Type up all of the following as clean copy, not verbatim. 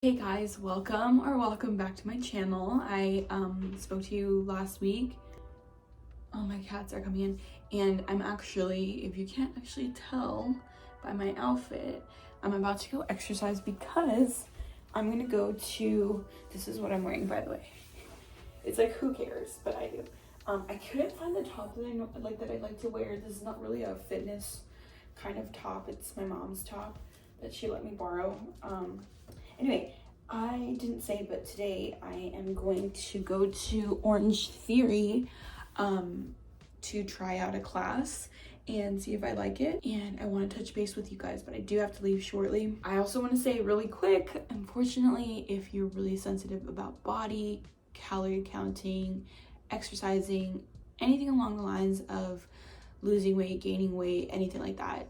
Hey guys, welcome back to my channel. I spoke to you last week. Oh, my cats are coming in, and I'm actually, if you can't actually tell by my outfit, I'm about to go exercise because I'm gonna go to, this is what I'm wearing, by the way. It's like, who cares, but I do. I couldn't find the top that I like to wear. This is not really a fitness kind of top. It's my mom's top that she let me borrow. Anyway, I didn't say, but today I am going to go to Orange Theory to try out a class and see if I like it. And I want to touch base with you guys, but I do have to leave shortly. I also want to say really quick, unfortunately, if you're really sensitive about body, calorie counting, exercising, anything along the lines of losing weight, gaining weight, anything like that,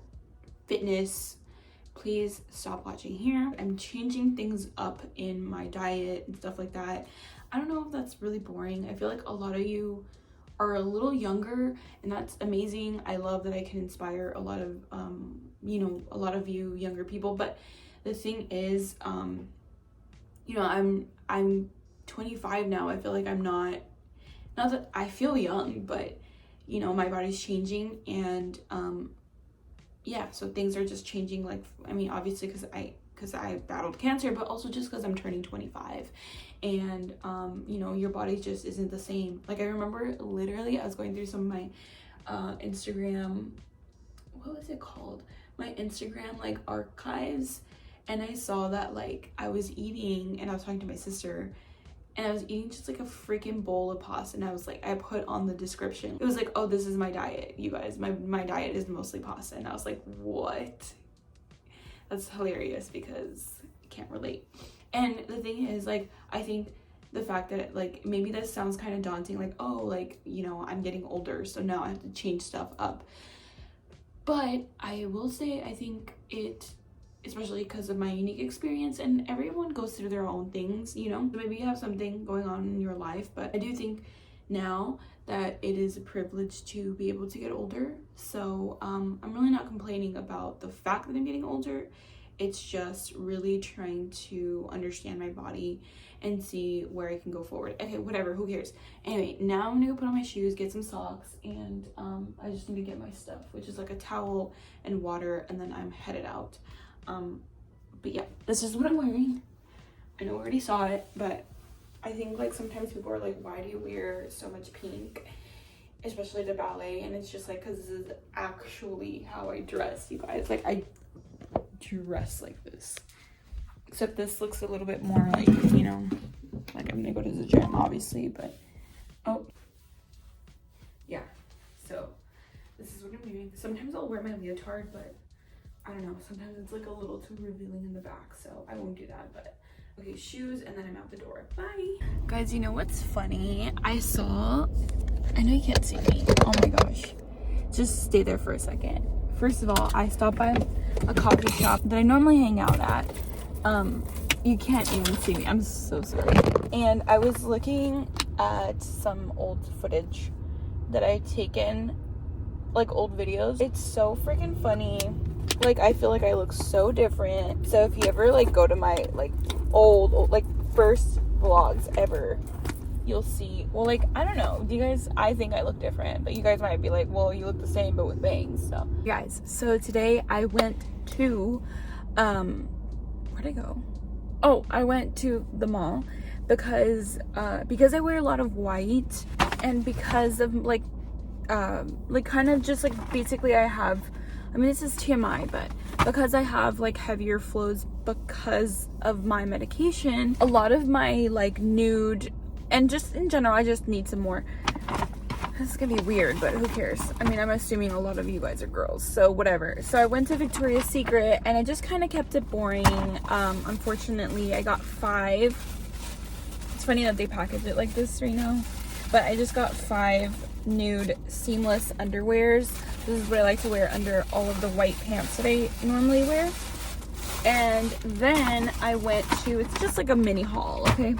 fitness, please stop watching here. I'm changing things up in my diet and stuff like that. I don't know if that's really boring. I feel like a lot of you are a little younger, and that's amazing. I love that I can inspire a lot of a lot of you younger people. But the thing is, I'm 25 now. I feel like I'm not that I feel young, but my body's changing, and yeah, so things are just changing. Like, I mean, obviously because I battled cancer, but also just because I'm turning 25, and your body just isn't the same. Like, I remember literally I was going through some of my Instagram, what was it called, my Instagram like archives, and I saw that like I was eating, and I was talking to my sister, and I was eating just like a freaking bowl of pasta, and I was like, I put on the description, it was like, oh, this is my diet, you guys, my diet is mostly pasta. And I was like, what? That's hilarious because I can't relate. And the thing is, like, I think the fact that, like, maybe this sounds kind of daunting, like, oh, like, I'm getting older, so now I have to change stuff up. But I will say, I think it, especially because of my unique experience, and everyone goes through their own things, maybe you have something going on in your life, but I do think now that it is a privilege to be able to get older. So I'm really not complaining about the fact that I'm getting older. It's just really trying to understand my body and see where I can go forward. Okay, whatever, who cares? Anyway, now I'm gonna go put on my shoes, get some socks, and I just need to get my stuff, which is like a towel and water, and then I'm headed out. But yeah, this is what I'm wearing. I know we already saw it, but I think like sometimes people are like, why do you wear so much pink, especially to ballet? And it's just like, because this is actually how I dress, you guys. Like, I dress like this, except this looks a little bit more like, like I'm gonna go to the gym, obviously, but oh yeah, so this is what I'm wearing. Sometimes I'll wear my leotard, but I don't know, sometimes it's like a little too revealing in the back, so I won't do that. But okay, shoes, and then I'm out the door. Bye. Guys, you know what's funny? I know you can't see me. Oh my gosh. Just stay there for a second. First of all, I stopped by a coffee shop that I normally hang out at. You can't even see me. I'm so sorry. And I was looking at some old footage that I'd taken, like old videos. It's so freaking funny. Like, I feel like I look so different. So if you ever like go to my like old like first vlogs ever, you'll see, well, like, I don't know, do you guys, I think I look different, but you guys might be like, well, you look the same but with bangs. So guys, so today I went to where'd I go? Oh, I went to the mall because I wear a lot of white, and because of like kind of just like basically I mean, this is TMI, but because I have like heavier flows because of my medication, a lot of my like nude, and just in general, I just need some more. This is gonna be weird, but who cares? I mean, I'm assuming a lot of you guys are girls, so whatever. So I went to Victoria's Secret, and I just kind of kept it boring. Unfortunately, I got 5. It's funny that they package it like this right now, but I just got 5 nude seamless underwears. This is what I like to wear under all of the white pants that I normally wear. And then I went to, it's just like a mini haul, okay?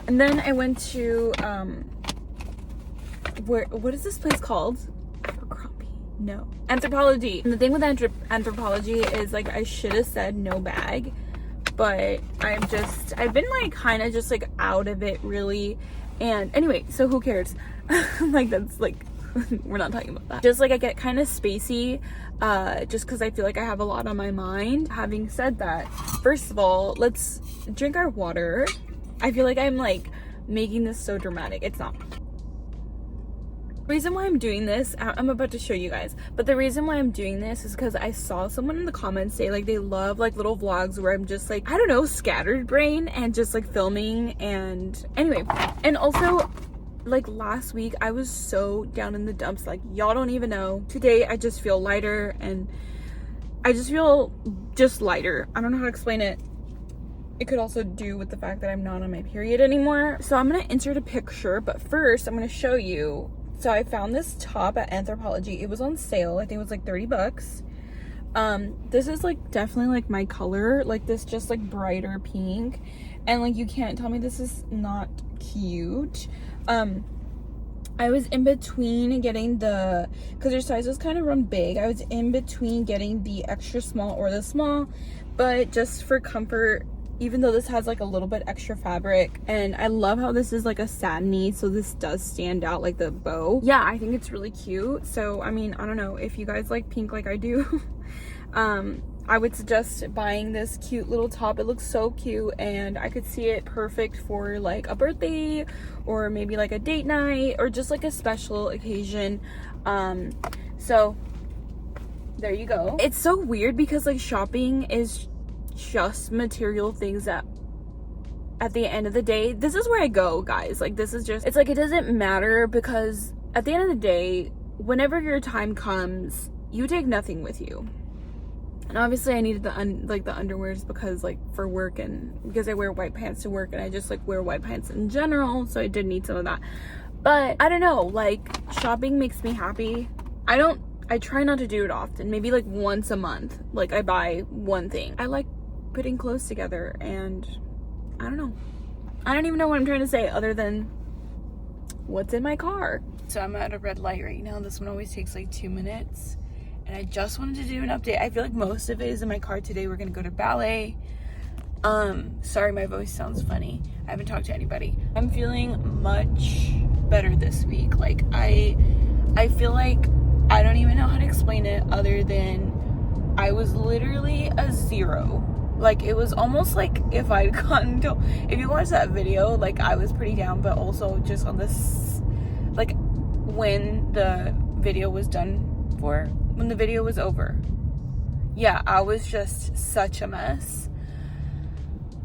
And then I went to what is this place called? No, Anthropologie. And the thing with Anthropologie is, like, I should have said no bag, but I've been like kind of just like out of it really. And anyway, so who cares? Like that's like we're not talking about that. Just like I get kind of spacey just because I feel like I have a lot on my mind. Having said that, first of all, let's drink our water. I feel like I'm like making this so dramatic. It's not. The reason why I'm doing this, I'm about to show you guys, but the reason why I'm doing this is because I saw someone in the comments say like they love like little vlogs where I'm just like, I don't know, scattered brain and just like filming. And anyway, and also like last week I was so down in the dumps, like y'all don't even know. Today I just feel lighter, and I just feel just lighter. I don't know how to explain it. It could also do with the fact that I'm not on my period anymore. So I'm gonna insert a picture, but first I'm gonna show you. So I found this top at Anthropologie. It was on sale. I think it was like 30 bucks. This is like definitely like my color, like this just like brighter pink. And like you can't tell me this is not cute. I was in between getting because their sizes kind of run big. I was in between getting the extra small or the small, but just for comfort, even though this has like a little bit extra fabric, and I love how this is like a satiny, so this does stand out, like the bow. Yeah, I think it's really cute. So I mean, I don't know if you guys like pink like I do. I would suggest buying this cute little top. It looks so cute, and I could see it perfect for like a birthday or maybe like a date night or just like a special occasion. So there you go. It's so weird because like shopping is just material things that at the end of the day, this is where I go, guys. Like this is just, it's like it doesn't matter, because at the end of the day, whenever your time comes, you take nothing with you. And obviously I needed the underwears because like for work, and because I wear white pants to work, and I just like wear white pants in general, so I did need some of that. But I don't know, like shopping makes me happy. I try not to do it often, maybe like once a month, like I buy one thing. I like putting clothes together, and I don't know. I don't even know what I'm trying to say other than what's in my car. So I'm at a red light right now. This one always takes like 2 minutes. And I just wanted to do an update. I feel like most of it is in my car today. We're gonna go to ballet. Sorry, my voice sounds funny. I haven't talked to anybody. I'm feeling much better this week. Like I feel like I don't even know how to explain it other than I was literally a 0. Like it was almost like if I'd gotten to, if you watch that video, like I was pretty down, but also just on this, like when the video was when the video was over, yeah, I was just such a mess.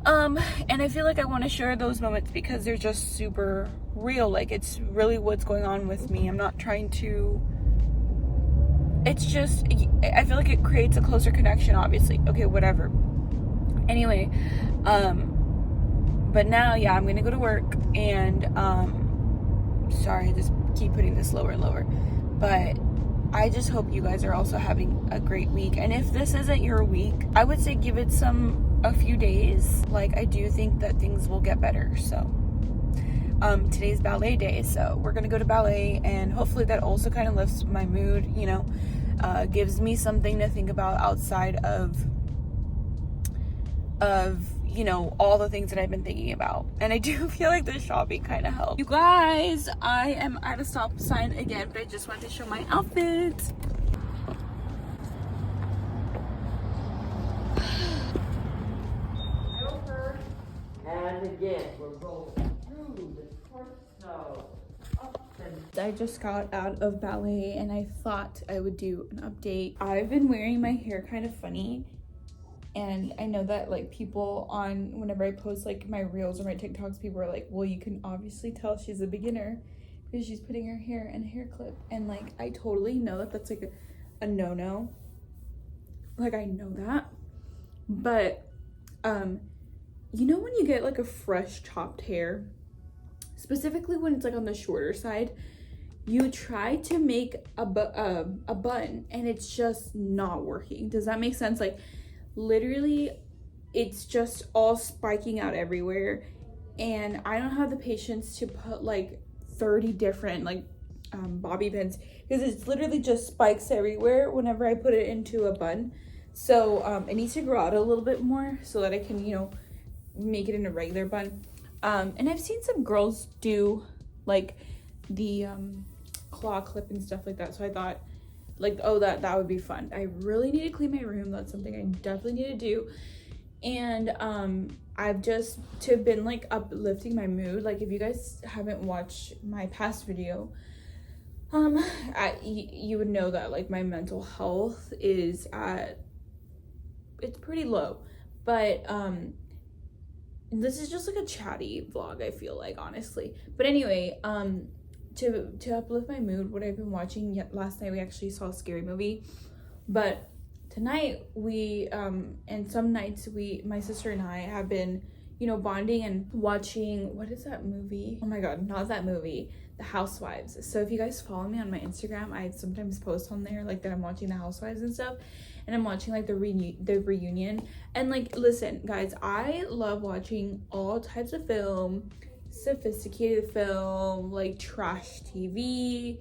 And I feel like I want to share those moments because they're just super real. Like it's really what's going on with me. I'm not trying to, it's just, I feel like it creates a closer connection, obviously. Okay, whatever. Anyway, but now, yeah, I'm gonna go to work, and sorry, I just keep putting this lower and lower, but I just hope you guys are also having a great week. And if this isn't your week, I would say give it a few days. Like I do think that things will get better. So today's ballet day, so we're gonna go to ballet, and hopefully that also kind of lifts my mood, you know, gives me something to think about outside of you know, all the things that I've been thinking about. And I do feel like the shopping kind of helped. You guys, I am at a stop sign again, but I just wanted to show my outfit. And again, we're rolling through the first snow. I just got out of ballet, and I thought I would do an update. I've been wearing my hair kind of funny, and I know that like people whenever I post like my reels or my TikToks, people are like, well, you can obviously tell she's a beginner because she's putting her hair in a hair clip. And like I totally know that that's like a no-no. Like I know that, but you know when you get like a fresh chopped hair, specifically when it's like on the shorter side, you try to make a bun and it's just not working. Does that make sense? Like literally it's just all spiking out everywhere, and I don't have the patience to put like 30 different like bobby pins, because it's literally just spikes everywhere whenever I put it into a bun. So it needs to grow out a little bit more so that I can, you know, make it in a regular bun. And I've seen some girls do like the claw clip and stuff like that. So I thought like, oh, that would be fun. I really need to clean my room. That's something I definitely need to do. And I've just been like uplifting my mood. Like if you guys haven't watched my past video, you would know that like my mental health is it's pretty low. But this is just like a chatty vlog, I feel like, honestly. But anyway, to uplift my mood, what I've been watching, last night we actually saw a scary movie, but tonight we and some nights my sister and I have been, you know, bonding and watching, what is that movie? Oh my god, not that movie, The Housewives. So if you guys follow me on my Instagram, I sometimes post on there like that I'm watching The Housewives and stuff, and I'm watching like the reunion. And like, listen guys, I love watching all types of film, sophisticated film, like trash TV,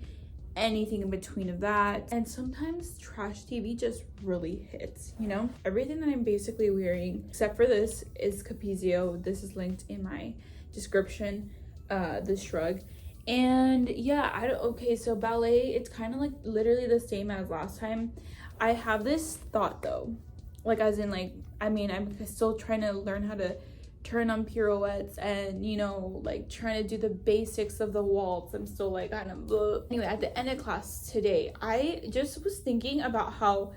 anything in between of that. And sometimes trash TV just really hits, you know? Everything that I'm basically wearing, except for this, is Capezio. This is linked in my description, this shrug. And yeah, okay, so ballet, it's kind of like literally the same as last time. I have this thought though, like as in like, I mean, I'm still trying to learn how to turn on pirouettes and, you know, like trying to do the basics of the waltz. I'm still like kind of ugh. Anyway, at the end of class today, I just was thinking about how,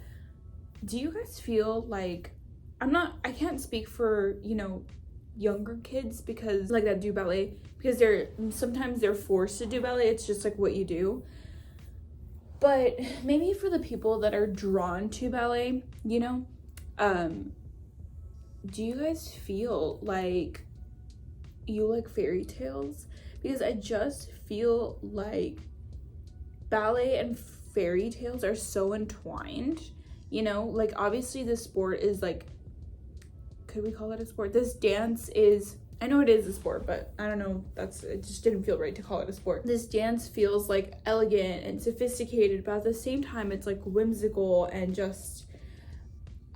do you guys feel like, I can't speak for, you know, younger kids because like that do ballet, because sometimes they're forced to do ballet. It's just like what you do. But maybe for the people that are drawn to ballet, you know, do you guys feel like you like fairy tales? Because I just feel like ballet and fairy tales are so entwined, you know? Like obviously this sport is like, could we call it a sport? This dance is, I know it is a sport, but I don't know, it just didn't feel right to call it a sport. This dance feels like elegant and sophisticated, but at the same time it's like whimsical and just,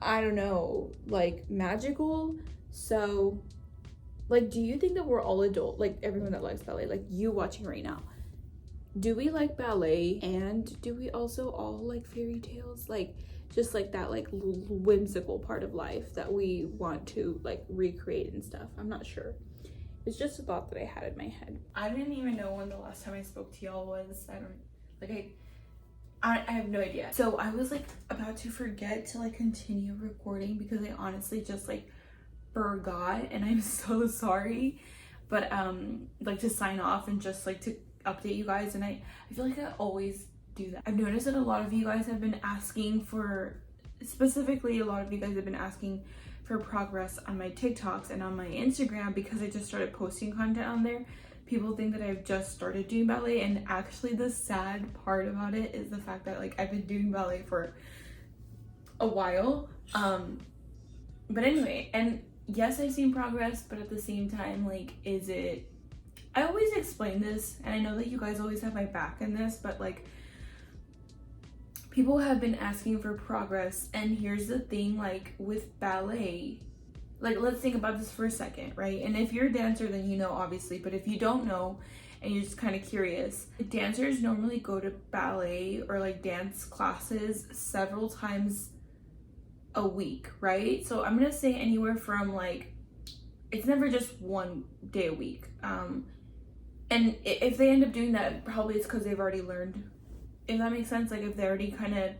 I don't know, like magical. So like, do you think that we're all adult, like everyone that likes ballet, like you watching right now, do we like ballet and do we also all like fairy tales? Like just like that like whimsical part of life that we want to like recreate and stuff. I'm not sure. It's just a thought that I had in my head. I didn't even know when the last time I spoke to y'all was. I have no idea. So I was like about to forget to like continue recording because I honestly just like forgot, and I'm so sorry. But like to sign off and just like to update you guys, and I feel like I always do that. I've noticed that a lot of you guys have been asking for, specifically a lot of you guys have been asking for progress on my TikToks and on my Instagram because I just started posting content on there. People think that I've just started doing ballet, and actually the sad part about it is the fact that like I've been doing ballet for a while. But anyway, and yes, I've seen progress, but at the same time, like, I always explain this, and I know that you guys always have my back in this, but like people have been asking for progress, and here's the thing, like with ballet, like, let's think about this for a second, right? And if you're a dancer, then you know, obviously. But if you don't know and you're just kind of curious, dancers normally go to ballet or like dance classes several times a week, right? So I'm gonna say anywhere from like, it's never just one day a week. And if they end up doing that, probably it's because they've already learned, if that makes sense. Like if they already kind of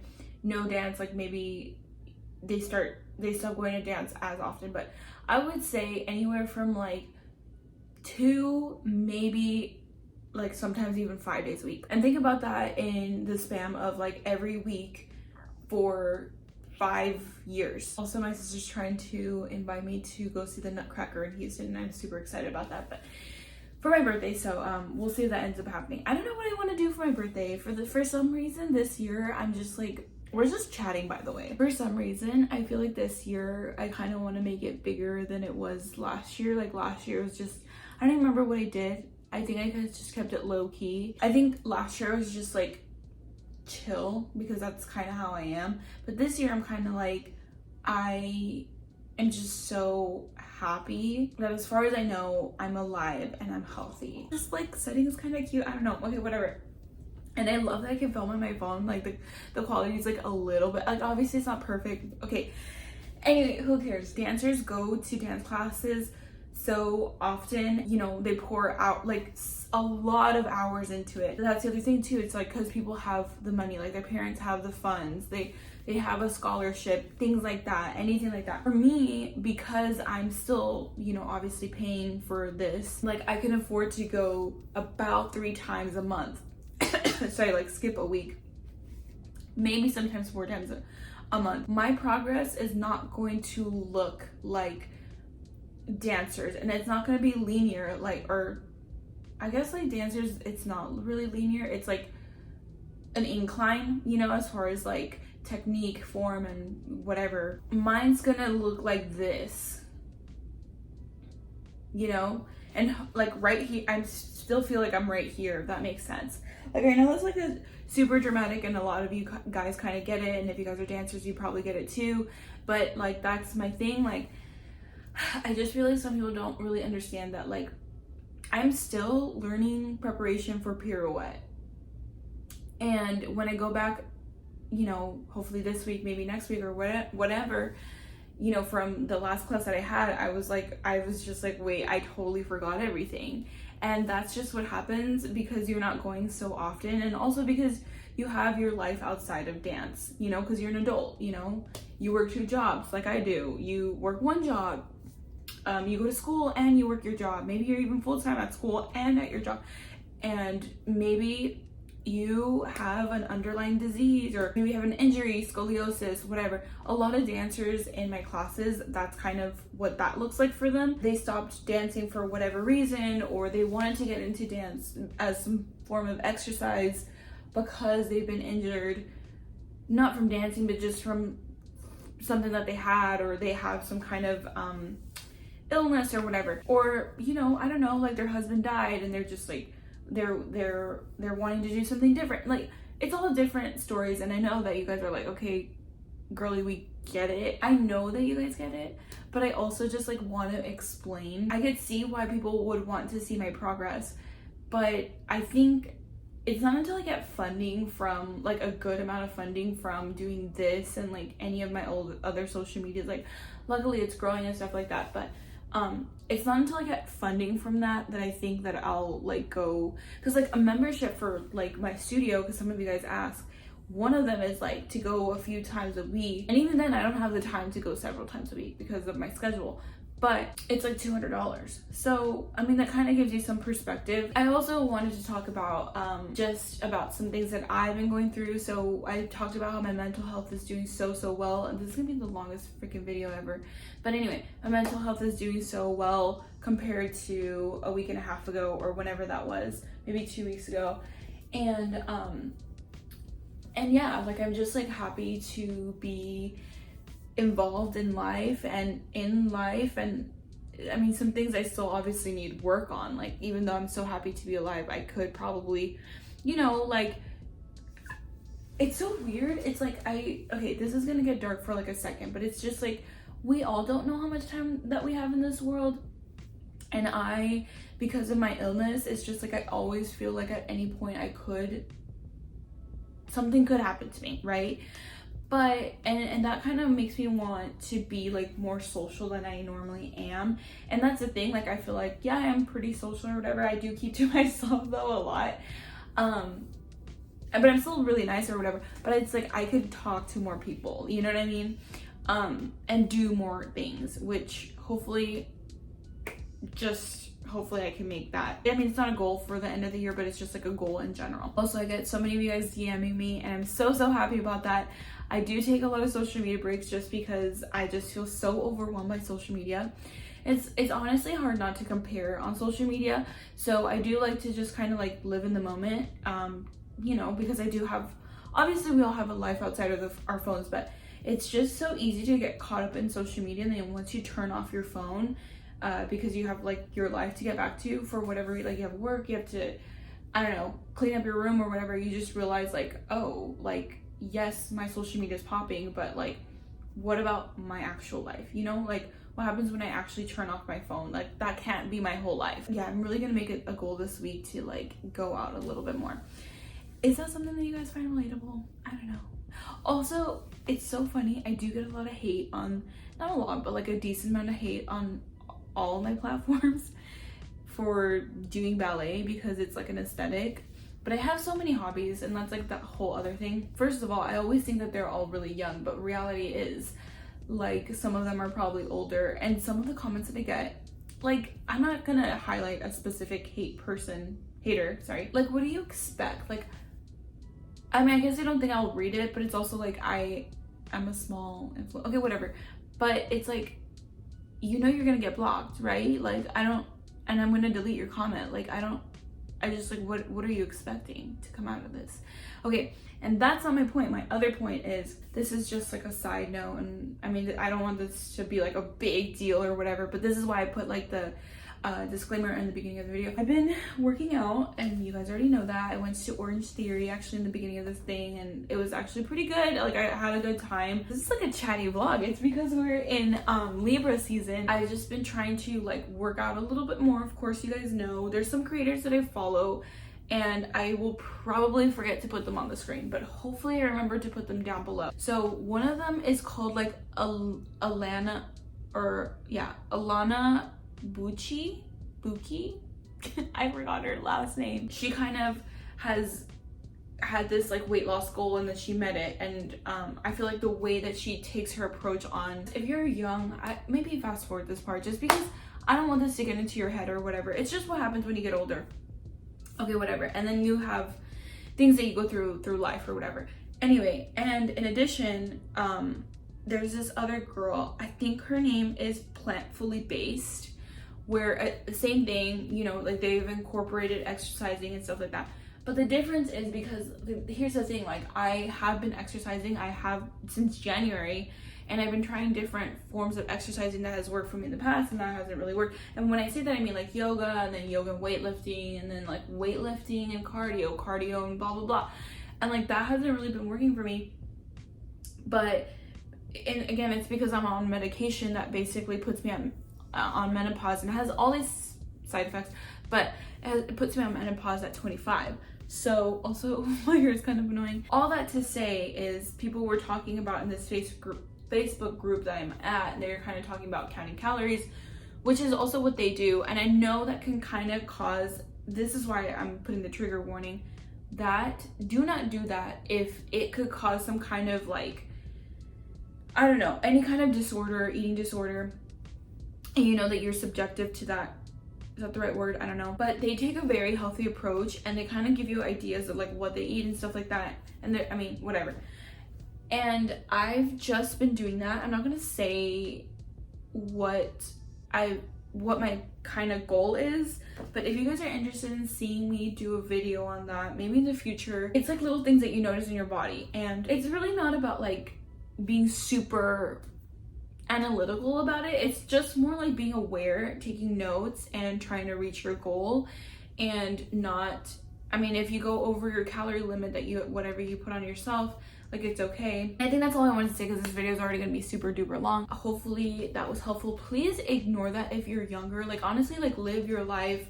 know dance, like maybe they stop going to dance as often. But I would say anywhere from like 2, maybe like sometimes even 5 days a week. And think about that in the span of like every week for 5 years. Also, my sister's trying to invite me to go see the Nutcracker in Houston, and I'm super excited about that. But for my birthday, so we'll see if that ends up happening. I don't know what I want to do for my birthday. For some reason this year, I'm just like, we're just chatting, by the way. For some reason, I feel like this year, I kind of want to make it bigger than it was last year. Like last year was just, I don't remember what I did. I think I just kept it low key. I think last year was just like chill because that's kind of how I am. But this year I'm kind of like, I am just so happy that as far as I know, I'm alive and I'm healthy. This like setting is kind of cute. I don't know. Okay, whatever. And I love that I can film on my phone. Like the quality is like a little bit, like obviously it's not perfect. Okay. Anyway, who cares? Dancers go to dance classes so often, you know, they pour out like a lot of hours into it. That's the other thing too. It's like because people have the money, like their parents have the funds, they have a scholarship, things like that, anything like that. For me, because I'm still, you know, obviously paying for this, like I can afford to go about 3 times a month. Sorry, like skip a week, maybe sometimes 4 times a month. My progress is not going to look like dancers, and it's not going to be linear, like, or I guess like dancers, it's not really linear, it's like an incline, you know, as far as like technique, form, and whatever. Mine's gonna look like this, you know, and like right here, I still feel like I'm right here, if that makes sense. Like I know it's like a super dramatic, and a lot of you guys kind of get it, and if you guys are dancers, you probably get it too, but like that's my thing. Like I just feel like some people don't really understand that like I'm still learning preparation for pirouette, and when I go back, you know, hopefully this week, maybe next week or whatever, you know, from the last class that I had, I was just like, wait, I totally forgot everything. And that's just what happens because you're not going so often, and also because you have your life outside of dance, you know, because you're an adult, you know, you work 2 jobs like I do, you work 1 job, you go to school and you work your job, maybe you're even full-time at school and at your job, and maybe you have an underlying disease, or maybe you have an injury, scoliosis, whatever. A lot of dancers in my classes, that's kind of what that looks like for them. They stopped dancing for whatever reason, or they wanted to get into dance as some form of exercise because they've been injured, not from dancing, but just from something that they had, or they have some kind of illness or whatever. Or, you know, I don't know, like their husband died and they're just like, they're wanting to do something different. Like it's all different stories, and I know that you guys are like, okay girly, we get it. I know that you guys get it, but I also just like want to explain. I could see why people would want to see my progress, but I think it's not until I get funding from, like a good amount of funding from doing this and like any of my other social medias, like luckily it's growing and stuff like that, but it's not until I get funding from that I think that I'll like go, because like a membership for like my studio, because some of you guys ask, one of them is like to go a few times a week, and even then I don't have the time to go several times a week because of my schedule, but it's like $200. So I mean, that kind of gives you some perspective. I also wanted to talk about just about some things that I've been going through. So I talked about how my mental health is doing so well, and this is gonna be the longest freaking video ever, but anyway, my mental health is doing so well compared to a week and a half ago, or whenever that was, maybe 2 weeks ago. And yeah, like I'm just like happy to be involved in life, and I mean, some things I still obviously need work on. Like even though I'm so happy to be alive, I could probably, you know, like it's so weird. It's like okay, this is gonna get dark for like a second, but it's just like we all don't know how much time that we have in this world, and because of my illness, it's just like I always feel like at any point something could happen to me, right? But and that kind of makes me want to be like more social than I normally am. And that's the thing, like I feel like, yeah, I am pretty social or whatever. I do keep to myself though a lot, but I'm still really nice or whatever. But it's like I could talk to more people, you know what I mean, and do more things, which hopefully I can make that. I mean, it's not a goal for the end of the year, but it's just like a goal in general. Also, I get so many of you guys DMing me, and I'm so happy about that. I do take a lot of social media breaks just because I just feel so overwhelmed by social media. It's honestly hard not to compare on social media, so I do like to just kind of like live in the moment, you know, because I do have, obviously we all have a life outside of our phones, but it's just so easy to get caught up in social media, and then once you turn off your phone, because you have like your life to get back to for whatever, like you have work, you have to, I don't know, clean up your room or whatever, you just realize like, oh, like yes, my social media is popping, but like what about my actual life? You know, like what happens when I actually turn off my phone? Like that can't be my whole life. Yeah, I'm really gonna make it a goal this week to like go out a little bit more. Is that something that you guys find relatable? I don't know. Also, it's so funny, I do get a lot of hate on, not a lot, but like a decent amount of hate on all my platforms for doing ballet because it's like an aesthetic. But I have so many hobbies, and that's like that whole other thing. First of all, I always think that they're all really young, but reality is like some of them are probably older, and some of the comments that I get, like I'm not gonna highlight a specific hater, sorry. Like what do you expect? Like, I mean, I guess I don't think I'll read it, but it's also like I'm a small influencer. Okay, whatever. But it's like, you know you're gonna get blocked, right? Like and I'm gonna delete your comment. Like I just like, what are you expecting to come out of this? Okay, and that's not my point. My other point is, this is just like a side note, and I mean, I don't want this to be like a big deal or whatever, but this is why I put like the disclaimer in the beginning of the video. I've been working out, and you guys already know that. I went to Orange Theory actually in the beginning of this thing, and it was actually pretty good. Like I had a good time. This is like a chatty vlog. It's because we're in Libra season. I've just been trying to like work out a little bit more. Of course, you guys know there's some creators that I follow, and I will probably forget to put them on the screen, but hopefully I remember to put them down below. So one of them is called like Alana Buki. I forgot her last name. She kind of has had this like weight loss goal, and then she met it, and I feel like the way that she takes her approach on, if you're young, maybe fast forward this part just because I don't want this to get into your head or whatever. It's just what happens when you get older. Okay, whatever. And then you have things that you go through life or whatever. Anyway, and in addition, there's this other girl, I think her name is Plantfully Based, where the same thing, you know, like they've incorporated exercising and stuff like that. But the difference is because here's the thing, like I have been exercising, I have since January, and I've been trying different forms of exercising that has worked for me in the past, and that hasn't really worked. And when I say that, I mean like yoga, and then yoga and weightlifting, and then like weightlifting and cardio and blah blah blah, and like that hasn't really been working for me. But and again, it's because I'm on medication that basically puts me on menopause, and it has all these side effects, but it puts me on menopause at 25. So also my hair is kind of annoying. All that to say is, people were talking about in this Facebook group that I'm at, and they're kind of talking about counting calories, which is also what they do. And I know that can kind of cause, this is why I'm putting the trigger warning, that do not do that if it could cause some kind of like, I don't know, any kind of disorder, eating disorder, and you know that you're subjective to that. Is that the right word? I don't know. But they take a very healthy approach, and they kind of give you ideas of like what they eat and stuff like that. And I mean, whatever. And I've just been doing that. I'm not gonna say what my kind of goal is, but if you guys are interested in seeing me do a video on that, maybe in the future, it's like little things that you notice in your body. And it's really not about like being super analytical about it. It's just more like being aware, taking notes, and trying to reach your goal, and not, I mean, if you go over your calorie limit that whatever you put on yourself, like it's okay. I think that's all I wanted to say, because this video is already gonna be super duper long. Hopefully that was helpful. Please ignore that if you're younger. Like honestly, like live your life.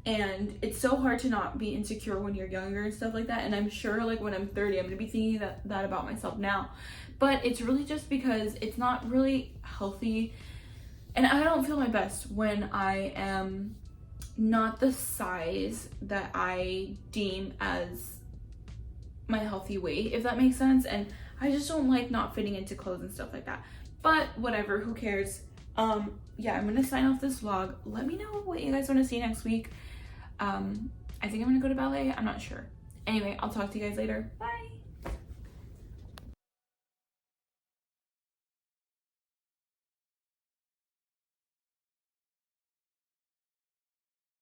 And it's so hard to not be insecure when you're younger and stuff like that. And I'm sure like when I'm 30, I'm gonna be thinking that about myself now. But it's really just because it's not really healthy. And I don't feel my best when I am not the size that I deem as my healthy weight, if that makes sense. And I just don't like not fitting into clothes and stuff like that. But whatever, who cares? Yeah, I'm gonna sign off this vlog. Let me know what you guys want to see next week. I think I'm gonna go to ballet. I'm not sure. Anyway, I'll talk to you guys later. Bye.